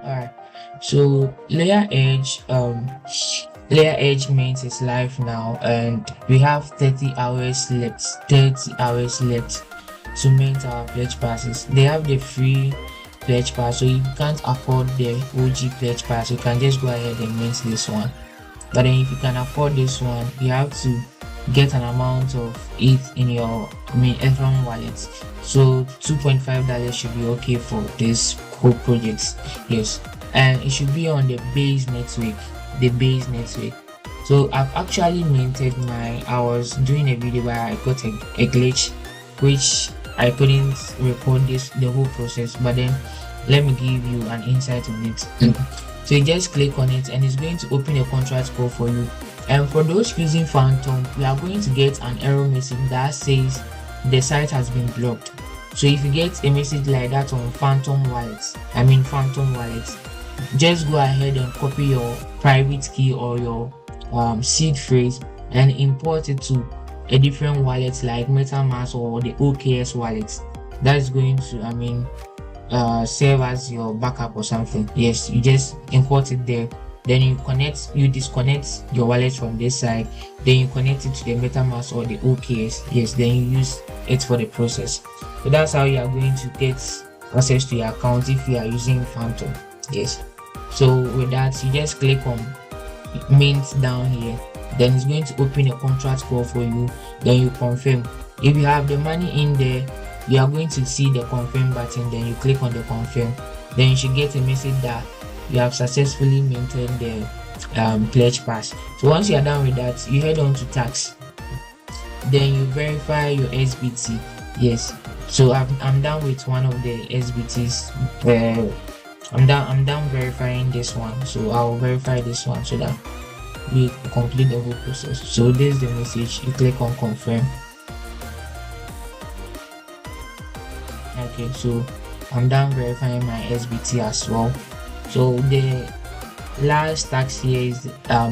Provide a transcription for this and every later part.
Alright, so layer edge means it's live now, and we have 30 hours left. 30 hours left to mint our pledge passes. They have the free pledge pass, so if you can't afford the OG pledge pass, you can just go ahead and mint this one. But then if you can afford this one, you have to get an amount of it in your Ethereum wallet. So $2.5 should be okay for this whole project. Yes, and it should be on the base network. The base network. So I've actually minted my. I was doing a video where I got a glitch, which I couldn't record the whole process. But then let me give you an insight on it. So you just click on it and it's going to open a contract call for you. And for those using Phantom, we are going to get an error message that says the site has been blocked. So if you get a message like that on Phantom wallets, just go ahead and copy your private key or your seed phrase and import it to a different wallet like MetaMask or the OKX wallet. That's going to serve as your backup or something. Yes, you just import it there, then you disconnect your wallet from this side, then you connect it to the MetaMask or the OKX. Yes, then you use it for the process. So that's how you are going to get access to your account if you are using Phantom. Yes, so with that, you just click on mint down here, then it's going to open a contract call for you, then you confirm. If you have the money in there, you are going to see the confirm button, then you click on the confirm, then you should get a message that you have successfully minted the pledge pass. So once you are done with that, you head on to tax, then you verify your SBT. Yes, so I'm done with one of the SBTs. I'm done verifying this one, so I'll verify this one so that we complete the whole process. So this is the message. You click on confirm. Okay, so I'm done verifying my SBT as well. So the last tax here is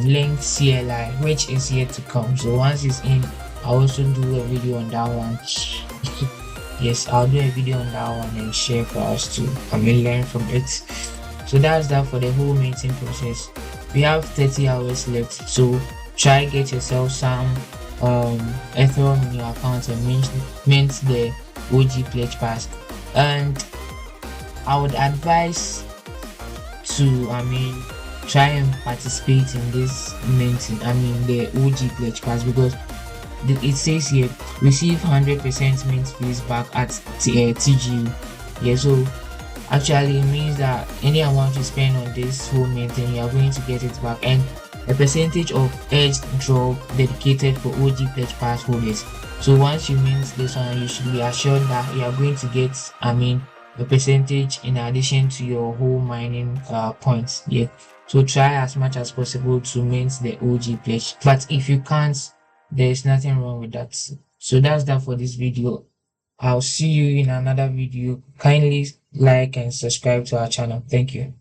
linked CLI, which is yet to come. So once it's in, I'll also do a video on that one. Yes, I'll do a video on that one and share for us to learn from it. So that's that for the whole minting process. We have 30 hours left, so try get yourself some Ethereum in your account and mint the OG pledge pass. And I would advise to try and participate in this minting, the OG pledge pass, because it says here receive 100% mint fees back at TGU. Yeah, so actually it means that any amount you spend on this whole minting, you are going to get it back, and a percentage of edged drop dedicated for OG pledge pass holders. So once you mint this one, you should be assured that you are going to get a percentage in addition to your whole mining points. Yeah, so try as much as possible to mint the OG pledge, but if you can't, there is nothing wrong with that. So that's that for this video. I'll see you in another video. Kindly like and subscribe to our channel. Thank you.